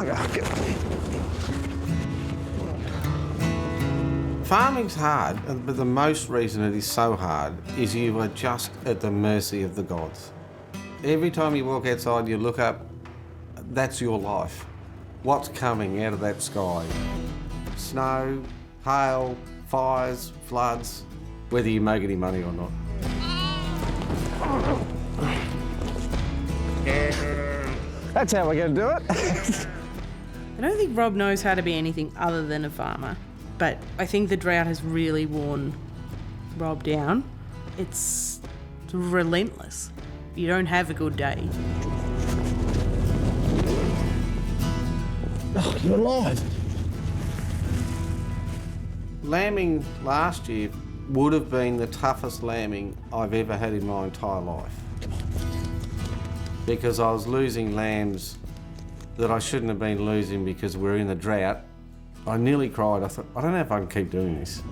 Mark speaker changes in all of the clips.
Speaker 1: bugger.
Speaker 2: Farming's hard, but the most reason it is so hard is you are just at the mercy of the gods. Every time you walk outside, you look up, that's your life. What's coming out of that sky? Snow, hail, fires, floods, whether you make any money or not.
Speaker 1: That's how we're going to do it.
Speaker 3: I don't think Rob knows how to be anything other than a farmer, but I think the drought has really worn Rob down. It's relentless. You don't have a good day.
Speaker 1: Oh, you're alive.
Speaker 2: Lambing last year would have been the toughest lambing I've ever had in my entire life. Because I was losing lambs that I shouldn't have been losing because we're in the drought. I nearly cried. I thought, I don't know if I can keep doing this.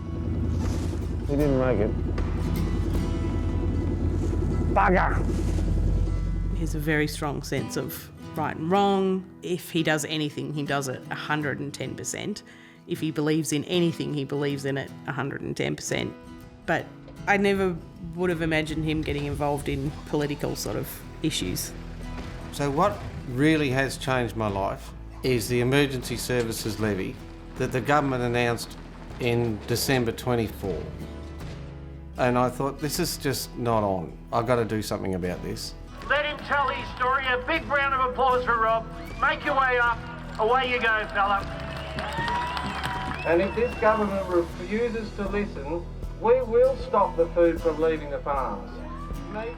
Speaker 1: He didn't make it. Bugger!
Speaker 3: He has a very strong sense of right and wrong. If he does anything, he does it 110%. If he believes in anything, he believes in it 110%. But I never would have imagined him getting involved in political sort of issues.
Speaker 2: So what really has changed my life is the emergency services levy that the government announced in December 24. And I thought, this is just not on. I've got to do something about this.
Speaker 4: Let him tell his story. A big round of applause for Rob. Make your way up. Away you go, fella.
Speaker 2: And if this government refuses to listen, we will stop the food from leaving the farms.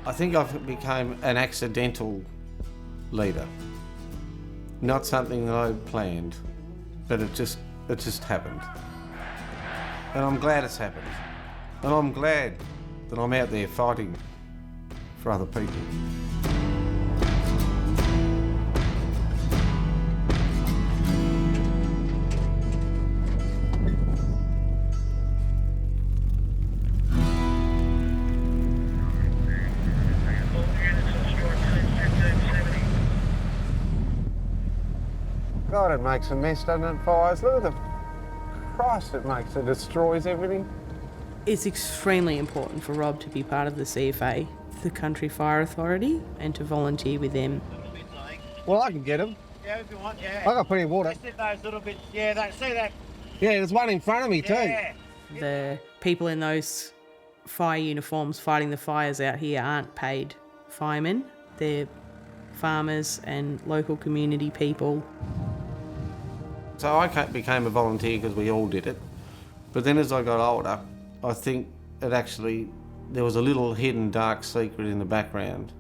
Speaker 2: I think I've become an accidental leader. Not something that I planned, but it just happened. And I'm glad it's happened. And I'm glad that I'm out there fighting for other people.
Speaker 1: God, it makes a mess, doesn't it, fires? Look at the Christ it makes. It destroys everything.
Speaker 3: It's extremely important for Rob to be part of the CFA, the Country Fire Authority, and to volunteer with them.
Speaker 1: Well, I can get them.
Speaker 4: Yeah, if you want, yeah.
Speaker 1: I got plenty of water.
Speaker 4: Just in those little bits. Yeah, see that?
Speaker 1: Yeah, there's one in front of me too.
Speaker 4: Yeah.
Speaker 3: The people in those fire uniforms fighting the fires out here aren't paid firemen. They're farmers and local community people.
Speaker 2: So I became a volunteer because we all did it. But then as I got older, I think there was a little hidden dark secret in the background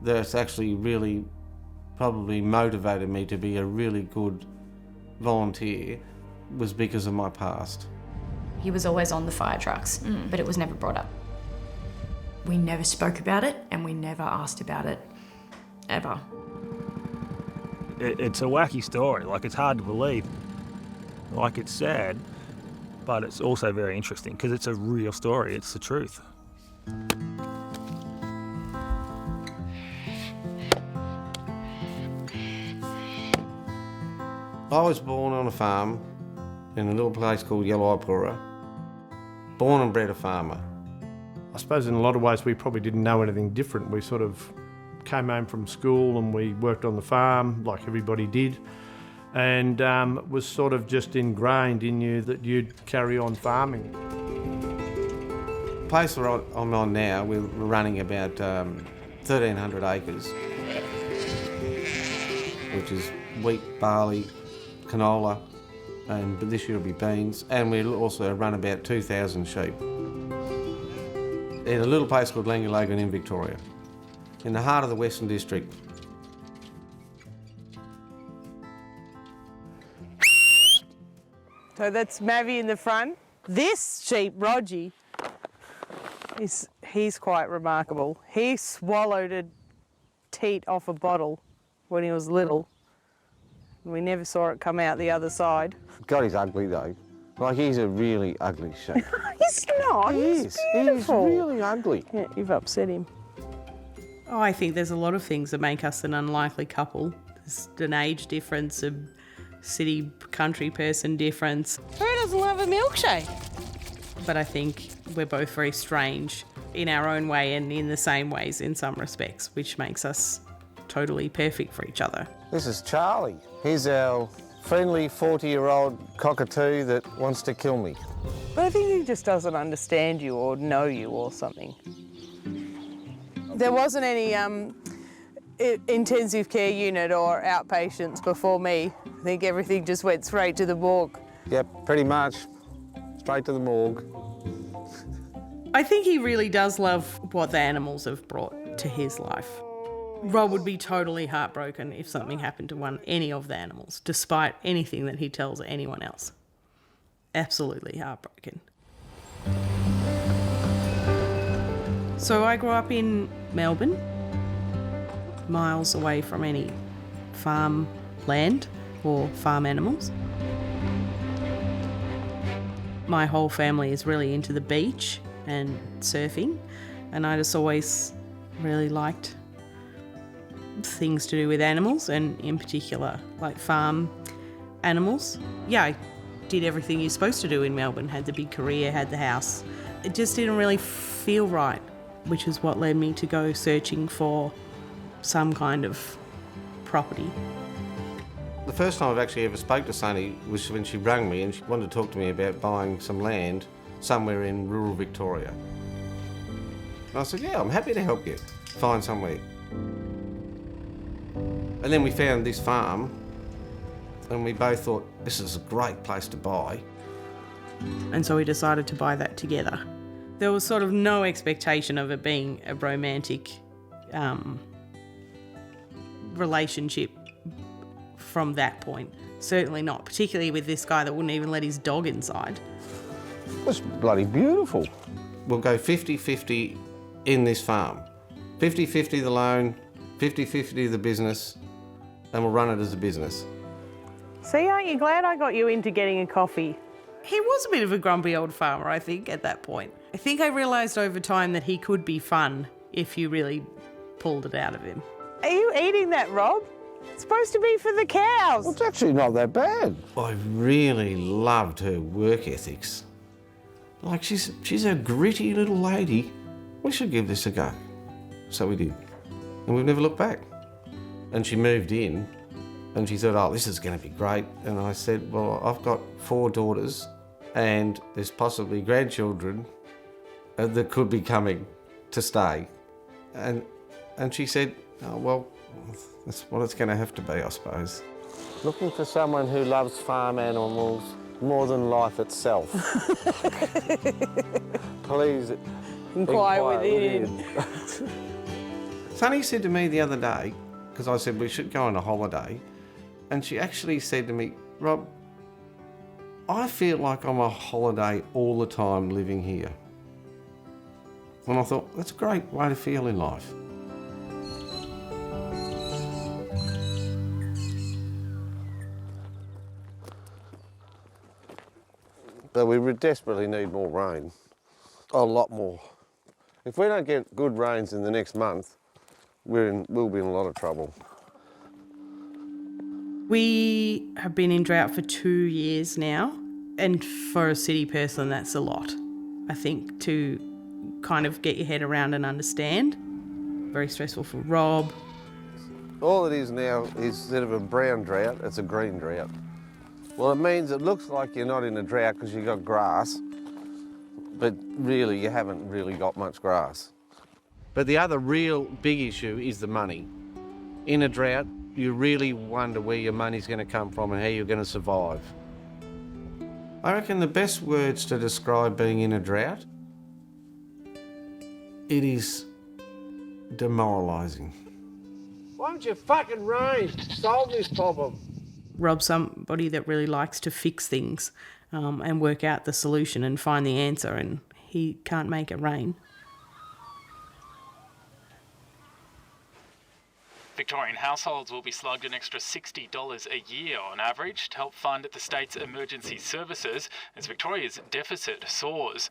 Speaker 2: that's actually really probably motivated me to be a really good volunteer, was because of my past.
Speaker 5: He was always on the fire trucks, but it was never brought up. We never spoke about it and we never asked about it, ever.
Speaker 6: It's a wacky story, like it's hard to believe. Like it's sad, but it's also very interesting because it's a real story, it's the truth.
Speaker 2: I was born on a farm in a little place called Yellowpura. Born and bred a farmer.
Speaker 7: I suppose in a lot of ways we probably didn't know anything different. We sort of came home from school and we worked on the farm like everybody did, and it was sort of just ingrained in you that you'd carry on farming.
Speaker 2: The place I'm on now, we're running about 1,300 acres, which is wheat, barley, canola, but this year will be beans, and we'll also run about 2,000 sheep. In a little place called Langulagan in Victoria, in the heart of the Western District.
Speaker 8: So that's Mavi in the front. This sheep, Rogie, he's quite remarkable. He swallowed a teat off a bottle when he was little. We never saw it come out the other side.
Speaker 1: God, he's ugly though. Like, he's a really ugly sheep.
Speaker 8: He's not. He's beautiful.
Speaker 1: He's really ugly.
Speaker 8: Yeah, you've upset him.
Speaker 3: Oh, I think there's a lot of things that make us an unlikely couple. There's an age difference, a city country person difference. Who doesn't love a milkshake? But I think we're both very strange in our own way and in the same ways in some respects, which makes us totally perfect for each other.
Speaker 2: This is Charlie. He's our friendly 40-year-old cockatoo that wants to kill me.
Speaker 8: But I think he just doesn't understand you or know you or something. There wasn't any intensive care unit or outpatients before me. I think everything just went straight to the morgue.
Speaker 2: Yep, pretty much. Straight to the morgue.
Speaker 3: I think he really does love what the animals have brought to his life. Rob would be totally heartbroken if something happened to any of the animals, despite anything that he tells anyone else. Absolutely heartbroken. So I grew up in Melbourne, miles away from any farm land or farm animals. My whole family is really into the beach and surfing, and I just always really liked things to do with animals, and in particular like farm animals. Yeah, I did everything you're supposed to do in Melbourne, had the big career, had the house. It just didn't really feel right, which is what led me to go searching for some kind of property.
Speaker 2: The first time I've actually ever spoke to Sunny was when she rang me and she wanted to talk to me about buying some land somewhere in rural Victoria. And I said, yeah, I'm happy to help you find somewhere. And then we found this farm and we both thought, this is a great place to buy.
Speaker 3: And so we decided to buy that together. There was sort of no expectation of it being a romantic relationship from that point. Certainly not, particularly with this guy that wouldn't even let his dog inside.
Speaker 2: It was bloody beautiful. We'll go 50-50 in this farm. 50-50 the loan, 50-50 the business, and we'll run it as a business.
Speaker 8: See, aren't you glad I got you into getting a coffee?
Speaker 3: He was a bit of a grumpy old farmer, I think, at that point. I think I realised over time that he could be fun if you really pulled it out of him.
Speaker 8: Are you eating that, Rob? It's supposed to be for the cows.
Speaker 2: Well, it's actually not that bad. I really loved her work ethics. Like, she's a gritty little lady. We should give this a go. So we did. And we've never looked back. And she moved in and she thought, oh, this is going to be great. And I said, well, I've got 4 daughters and there's possibly grandchildren that could be coming to stay. And she said, oh, well, that's what it's going to have to be, I suppose. Looking for someone who loves farm animals more than life itself. Please
Speaker 8: Inquire within.
Speaker 2: Sunny said to me the other day, because I said we should go on a holiday, and she actually said to me, Rob, I feel like I'm on holiday all the time living here. And I thought, that's a great way to feel in life. But we desperately need more rain, a lot more. If we don't get good rains in the next month, we'll be in a lot of trouble.
Speaker 3: We have been in drought for 2 years now, and for a city person, that's a lot, I think, to kind of get your head around and understand. Very stressful for Rob.
Speaker 2: All it is now is, instead of a brown drought, it's a green drought. Well, it means it looks like you're not in a drought because you've got grass, but really you haven't really got much grass. But the other real big issue is the money. In a drought, you really wonder where your money's going to come from and how you're going to survive. I reckon the best words to describe being in a drought, it is demoralising. Why don't you fucking rain? Solve this problem.
Speaker 3: Rob's somebody that really likes to fix things and work out the solution and find the answer, and he can't make it rain.
Speaker 9: Victorian households will be slugged an extra $60 a year on average to help fund the state's emergency services as Victoria's deficit soars.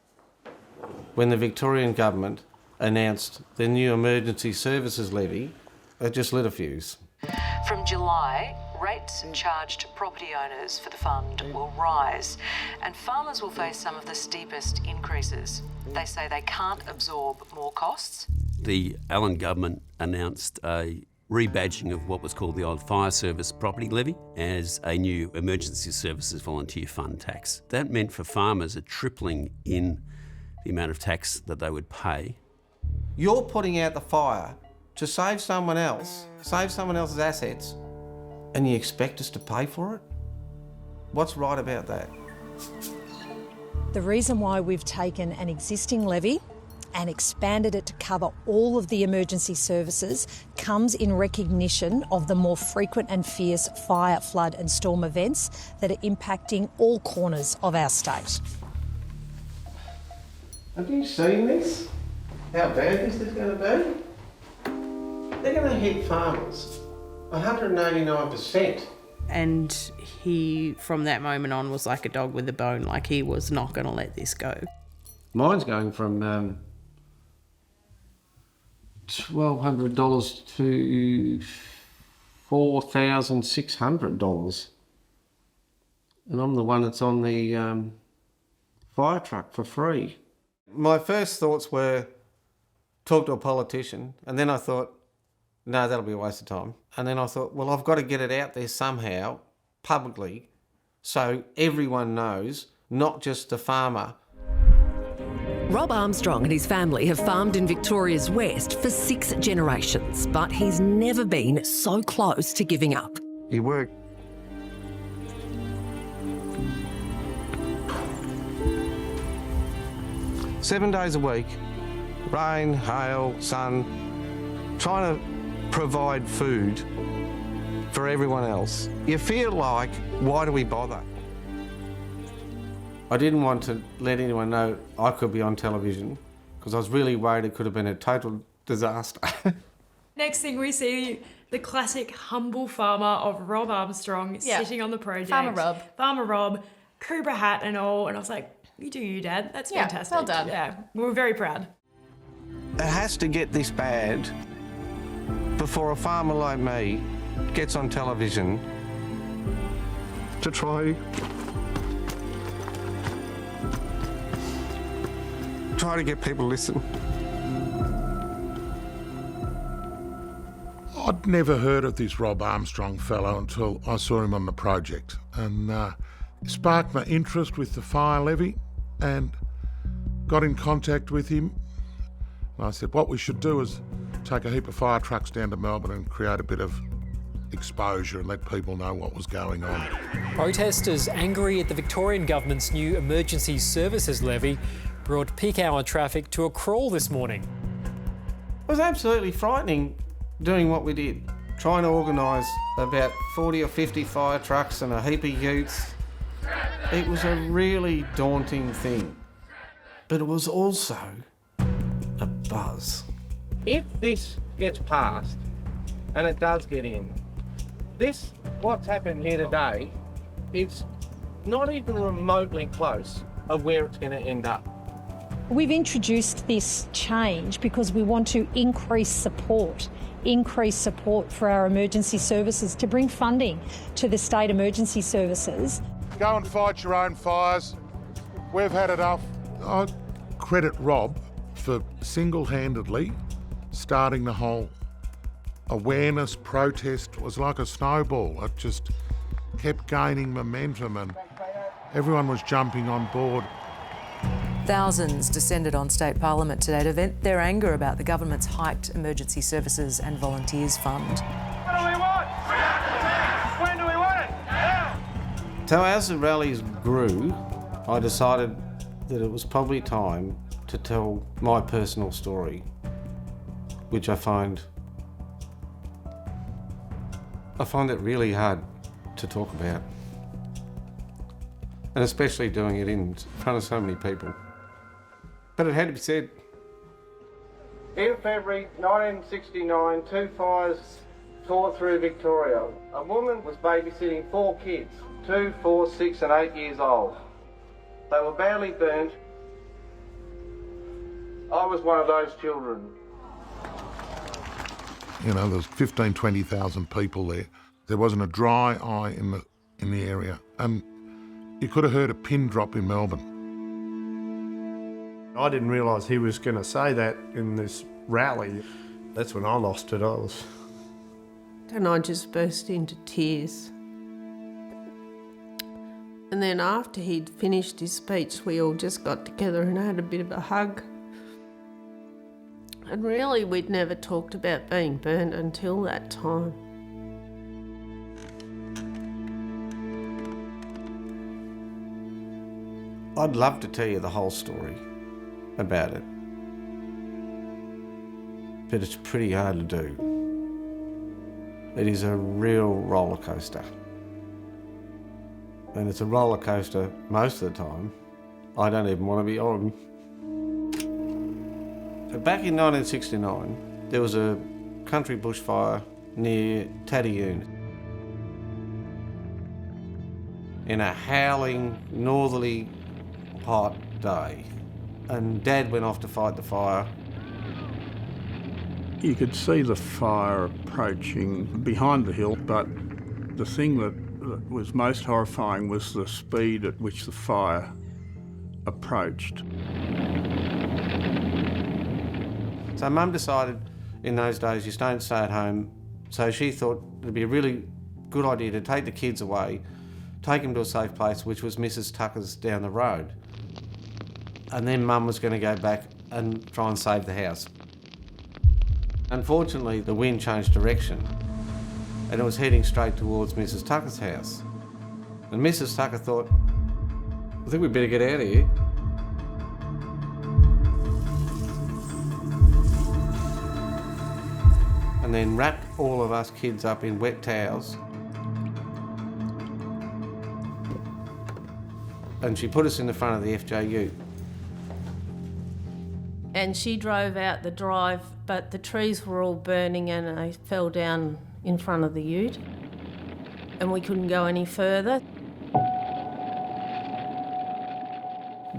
Speaker 2: When the Victorian government announced the new emergency services levy, it just lit a fuse.
Speaker 10: From July, rate rates charged to property owners for the fund will rise, and farmers will face some of the steepest increases. They say they can't absorb more costs.
Speaker 11: The Allen government announced a rebadging of what was called the old fire service property levy as a new emergency services volunteer fund tax. That meant for farmers a tripling in the amount of tax that they would pay.
Speaker 2: You're putting out the fire to save someone else, save someone else's assets, and you expect us to pay for it? What's right about that?
Speaker 12: The reason why we've taken an existing levy and expanded it to cover all of the emergency services comes in recognition of the more frequent and fierce fire, flood and storm events that are impacting all corners of our state.
Speaker 2: Have you seen this? How bad this is going to be? They're going to hit farmers 189%.
Speaker 3: And he, from that moment on, was like a dog with a bone. Like, he was not going to let this go.
Speaker 2: Mine's going from $1,200 to $4,600. And I'm the one that's on the fire truck for free. My first thoughts were talk to a politician, and then I thought, no, that'll be a waste of time. And then I thought, well, I've got to get it out there somehow, publicly, so everyone knows, not just the farmer.
Speaker 13: Rob Armstrong and his family have farmed in Victoria's West for 6 generations, but he's never been so close to giving up.
Speaker 1: You work
Speaker 2: Seven days a week, rain, hail, sun, trying to provide food for everyone else. You feel like, why do we bother? I didn't want to let anyone know I could be on television because I was really worried it could have been a total disaster.
Speaker 5: Next thing we see, the classic humble farmer of Rob Armstrong sitting on the project. Farmer Rob, Cobra hat and all, and I was like, you do you, Dad. That's fantastic.
Speaker 14: Well done.
Speaker 5: Yeah, we were very proud.
Speaker 2: It has to get this bad before a farmer like me gets on television to try to get people to listen.
Speaker 15: I'd never heard of this Rob Armstrong fellow until I saw him on the project, and sparked my interest with the fire levy and got in contact with him. And I said, what we should do is take a heap of fire trucks down to Melbourne and create a bit of exposure and let people know what was going on.
Speaker 16: Protesters angry at the Victorian government's new emergency services levy brought peak hour traffic to a crawl this morning.
Speaker 2: It was absolutely frightening doing what we did, trying to organise about 40 or 50 fire trucks and a heap of utes. It was a really daunting thing, but it was also a buzz. If this gets passed, and it does get in, what's happened here today, is not even remotely close of where it's going to end up.
Speaker 12: We've introduced this change because we want to increase support for our emergency services, to bring funding to the state emergency services.
Speaker 15: Go and fight your own fires. We've had enough. I credit Rob for single-handedly starting the whole awareness protest. It was like a snowball. It just kept gaining momentum and everyone was jumping on board.
Speaker 10: Thousands descended on State Parliament today to vent their anger about the government's hiked emergency services and volunteers fund.
Speaker 4: What do we want? When do we want it? Now!
Speaker 2: So as the rallies grew, I decided that it was probably time to tell my personal story, which I find it really hard to talk about, and especially doing it in front of so many people. But it had to be said. In February 1969, 2 fires tore through Victoria. A woman was babysitting 4 kids, 2, 4, 6 and 8 years old. They were badly burnt. I was one of those children.
Speaker 15: You know, there's 15,000, 20,000 people there. There wasn't a dry eye in the area, and you could have heard a pin drop in Melbourne.
Speaker 7: I didn't realise he was going to say that in this rally. That's when I lost it.
Speaker 8: And I just burst into tears. And then after he'd finished his speech, we all just got together and had a bit of a hug. And really, we'd never talked about being burnt until that time.
Speaker 2: I'd love to tell you the whole story about it, but it's pretty hard to do. It is a real roller coaster. And it's a roller coaster most of the time I don't even want to be on. So back in 1969, there was a country bushfire near Taddeyoon. In a howling, northerly, hot day. And Dad went off to fight the fire.
Speaker 14: You could see the fire approaching behind the hill, but the thing that was most horrifying was the speed at which the fire approached.
Speaker 2: So Mum decided in those days you don't stay at home, so she thought it'd be a really good idea to take the kids away, take them to a safe place, which was Mrs. Tucker's down the road. And then Mum was going to go back and try and save the house. Unfortunately, the wind changed direction and it was heading straight towards Mrs. Tucker's house. And Mrs. Tucker thought, I think we'd better get out of here. And then wrapped all of us kids up in wet towels. And she put us in the front of the FJU.
Speaker 8: And she drove out the drive, but the trees were all burning and they fell down in front of the ute. And we couldn't go any further.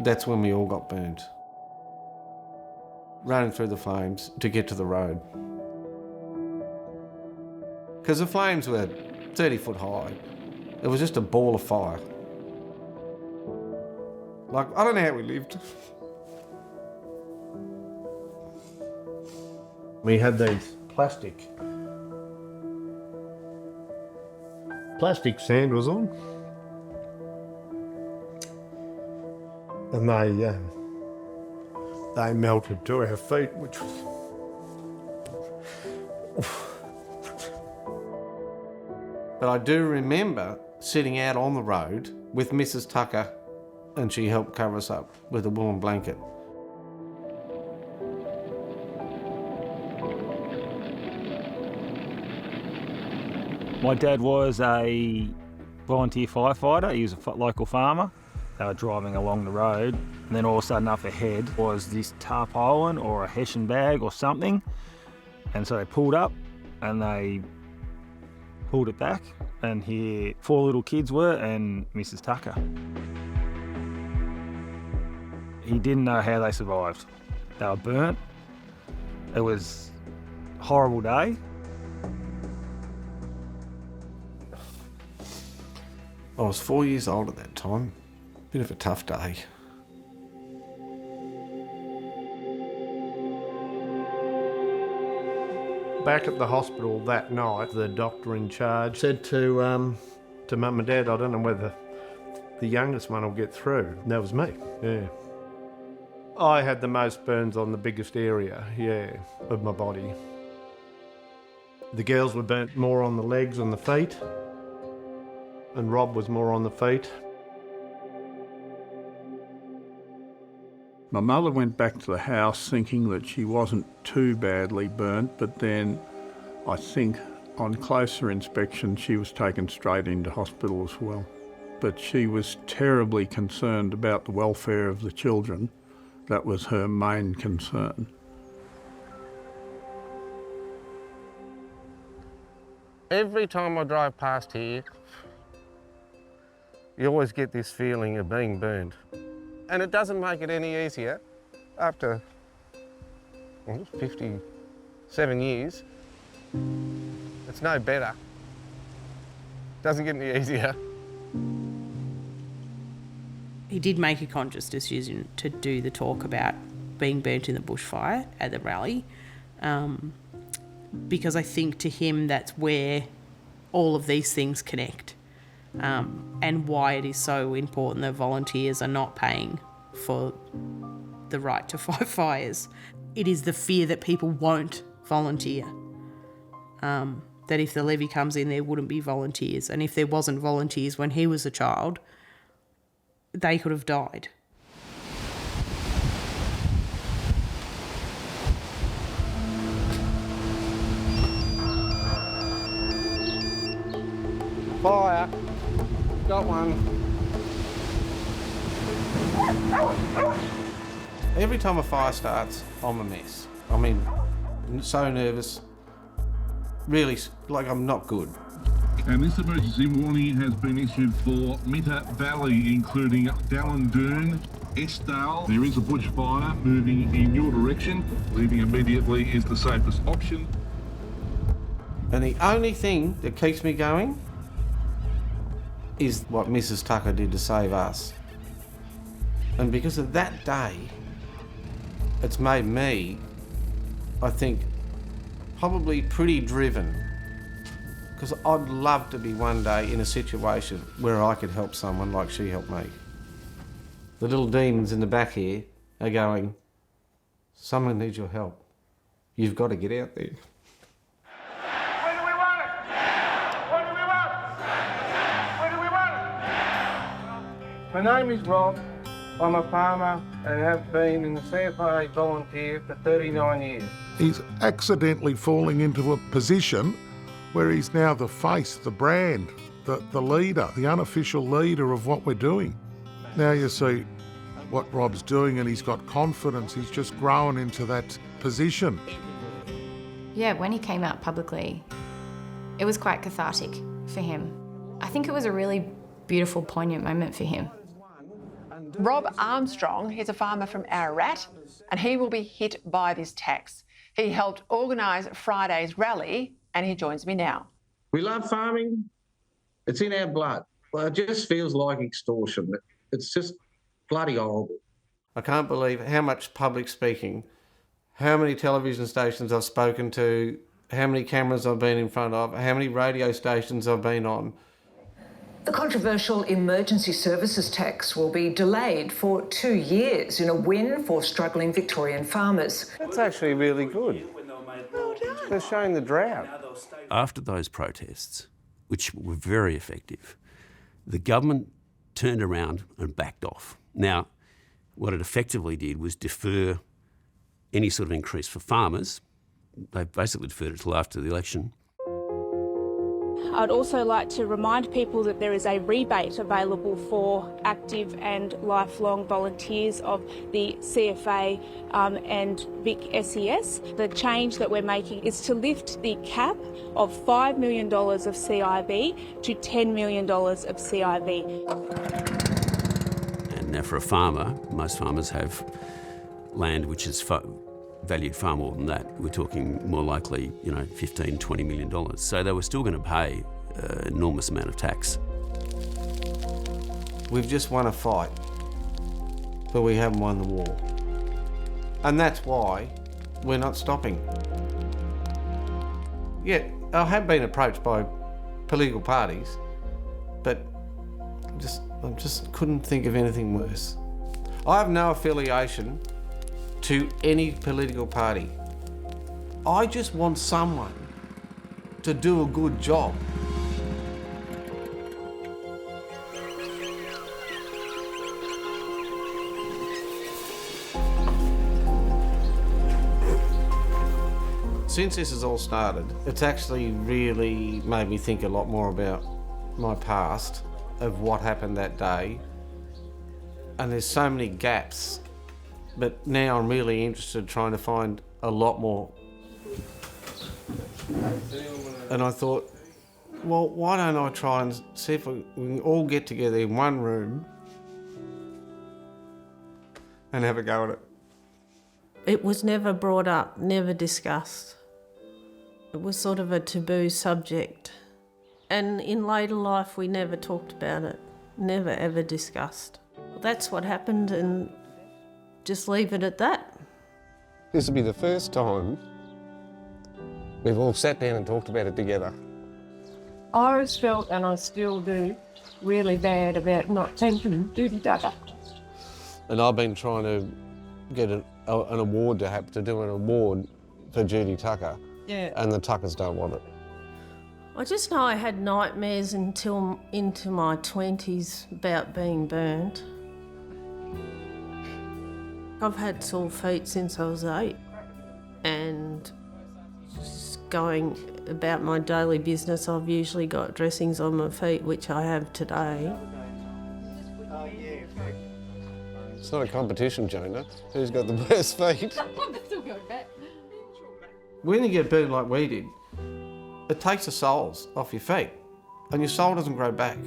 Speaker 2: That's when we all got burnt. Running through the flames to get to the road. Because the flames were 30 foot high. It was just a ball of fire. Like, I don't know how we lived.
Speaker 7: We had these plastic sandals on, and they melted to our feet, which was.
Speaker 2: But I do remember sitting out on the road with Mrs. Tucker, and she helped cover us up with a woolen blanket.
Speaker 6: My dad was a volunteer firefighter. He was a local farmer. They were driving along the road, and then all of a sudden up ahead was this tarpaulin or a hessian bag or something. And so they pulled up and they pulled it back, and here 4 little kids were and Mrs. Tucker. He didn't know how they survived. They were burnt. It was a horrible day.
Speaker 2: I was 4 years old at that time. Bit of a tough day.
Speaker 7: Back at the hospital that night, the doctor in charge said to Mum and Dad, I don't know whether the youngest one will get through. And that was me, yeah. I had the most burns on the biggest area, yeah, of my body. The girls were burnt more on the legs and the feet, and Rob was more on the feet.
Speaker 14: My mother went back to the house thinking that she wasn't too badly burnt, but then I think on closer inspection she was taken straight into hospital as well. But she was terribly concerned about the welfare of the children. That was her main concern.
Speaker 2: Every time I drive past here, you always get this feeling of being burned. And it doesn't make it any easier after 57 years. It's no better.
Speaker 1: Doesn't get any easier.
Speaker 3: He did make a conscious decision to do the talk about being burnt in the bushfire at the rally, because I think to him that's where all of these things connect, and why it is so important that volunteers are not paying for the right to fight fires. It is the fear that people won't volunteer, that if the levy comes in there wouldn't be volunteers, and if there wasn't volunteers when he was a child, they could have died.
Speaker 1: Fire. Got one.
Speaker 2: Every time a fire starts, I'm a mess. I mean, so nervous. Really, like I'm not good.
Speaker 17: And this emergency warning has been issued for Mitta Valley, including Dallandoon, Estale. There is a bushfire moving in your direction. Leaving immediately is the safest option.
Speaker 2: And the only thing that keeps me going is what Mrs. Tucker did to save us. And because of that day, it's made me, I think, probably pretty driven. Because I'd love to be one day in a situation where I could help someone like she helped me. The little demons in the back here are going, someone needs your help. You've got to get out there.
Speaker 4: Where do we want it? What do we want? Where do we want it?
Speaker 2: My name is Rob. I'm a farmer and have been in the CFA volunteer for 39 years.
Speaker 15: He's accidentally falling into a position where he's now the face, the brand, the leader, the unofficial leader of what we're doing. Now you see what Rob's doing and he's got confidence, he's just grown into that position.
Speaker 18: Yeah, when he came out publicly, it was quite cathartic for him. I think it was a really beautiful, poignant moment for him.
Speaker 10: Rob Armstrong, he's a farmer from Ararat, and he will be hit by this tax. He helped organise Friday's rally, and he joins me now.
Speaker 19: We love farming. It's in our blood. Well, it just feels like extortion. It's just bloody horrible.
Speaker 2: I can't believe how much public speaking, how many television stations I've spoken to, how many cameras I've been in front of, how many radio stations I've been on.
Speaker 20: The controversial emergency services tax will be delayed for 2 years in a win for struggling Victorian farmers.
Speaker 2: That's actually really good. They're showing the drought.
Speaker 11: After those protests, which were very effective, the government turned around and backed off. Now, what it effectively did was defer any sort of increase for farmers. They basically deferred it till after the election.
Speaker 21: I'd also like to remind people that there is a rebate available for active and lifelong volunteers of the CFA and Vic SES. The change that we're making is to lift the cap of $5 million of CIB to $10 million of CIB.
Speaker 11: And now for a farmer, most farmers have land which is valued far more than that. We're talking more likely, $15, $20 million. So they were still going to pay an enormous amount of tax.
Speaker 2: We've just won a fight, but we haven't won the war. And that's why we're not stopping. Yeah, I have been approached by political parties, but I just couldn't think of anything worse. I have no affiliation to any political party. I just want someone to do a good job. Since this has all started, it's actually really made me think a lot more about my past, of what happened that day. And there's so many gaps. But now I'm really interested in trying to find a lot more. And I thought, well, why don't I try and see if we can all get together in one room and have a go at it.
Speaker 8: It was never brought up, never discussed. It was sort of a taboo subject. And in later life, we never talked about it, never ever discussed. That's what happened, and just leave it at that.
Speaker 1: This will be the first time we've all sat down and talked about it together.
Speaker 9: I always felt, and I still do, really bad about not taking duty data.
Speaker 1: And I've been trying to get an award to do an award for Judy Tucker.
Speaker 9: Yeah.
Speaker 1: And the Tuckers don't want it.
Speaker 8: I just know I had nightmares until into my 20s about being burnt. I've had sore feet since I was 8, and just going about my daily business, I've usually got dressings on my feet, which I have today.
Speaker 1: It's not a competition, Jonah. Who's got the best feet?
Speaker 5: Still going back.
Speaker 2: When you get burnt like we did, it takes the soles off your feet and your sole doesn't grow back.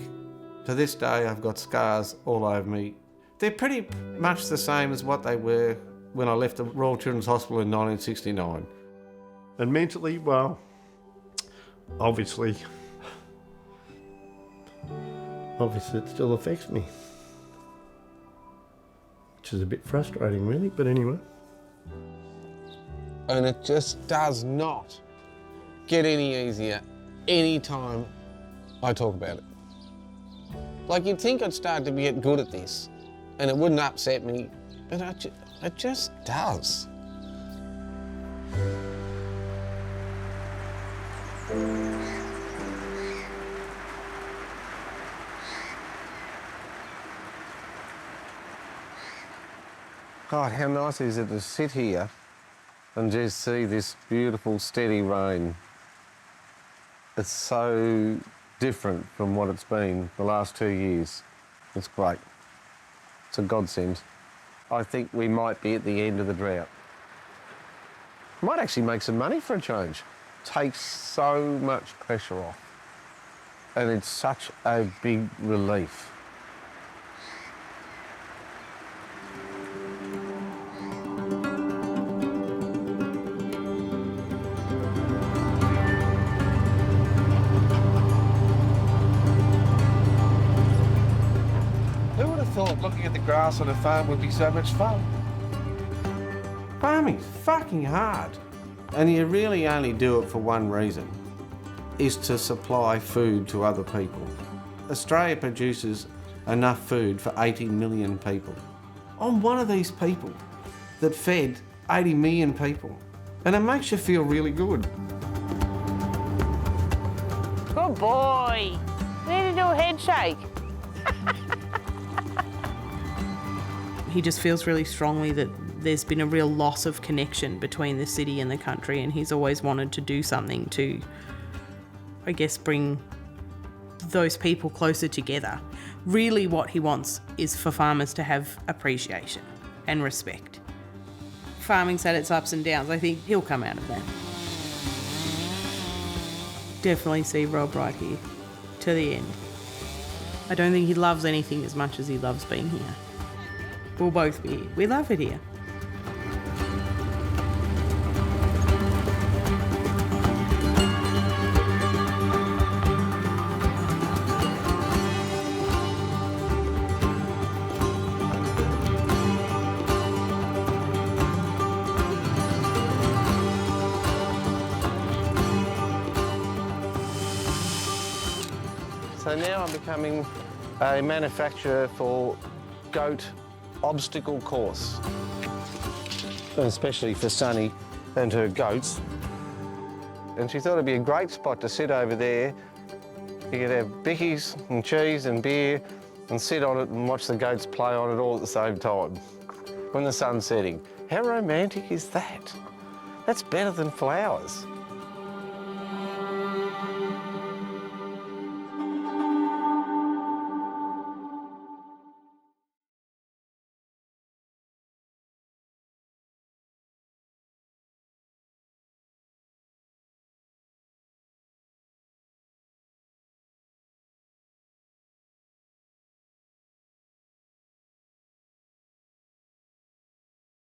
Speaker 2: To this day, I've got scars all over me. They're pretty much the same as what they were when I left the Royal Children's Hospital in 1969.
Speaker 7: And mentally, well, obviously it still affects me. Which is a bit frustrating, really, but anyway.
Speaker 1: And it just does not get any easier any time I talk about it. Like, you'd think I'd start to get good at this and it wouldn't upset me, but it just does. God, how nice is it to sit here and just see this beautiful, steady rain. It's so different from what it's been the last 2 years. It's great. It's a godsend. I think we might be at the end of the drought. Might actually make some money for a change. Takes so much pressure off. And it's such a big relief. Looking at the grass on a farm would be so much fun.
Speaker 2: Farming's fucking hard. And you really only do it for one reason, is to supply food to other people. Australia produces enough food for 80 million people. I'm one of these people that fed 80 million people. And it makes you feel really good.
Speaker 21: Good boy. You need to do a head shake.
Speaker 3: He just feels really strongly that there's been a real loss of connection between the city and the country, and he's always wanted to do something to, I guess, bring those people closer together. Really what he wants is for farmers to have appreciation and respect. Farming's had its ups and downs. I think he'll come out of that. Definitely see Rob right here to the end. I don't think he loves anything as much as he loves being here. We'll both be here. We love it here.
Speaker 1: So now I'm becoming a manufacturer for goat obstacle course, especially for Sunny and her goats. And she thought it'd be a great spot to sit over there. You could have bickies and cheese and beer and sit on it and watch the goats play on it all at the same time when the sun's setting. How romantic is that? That's better than flowers.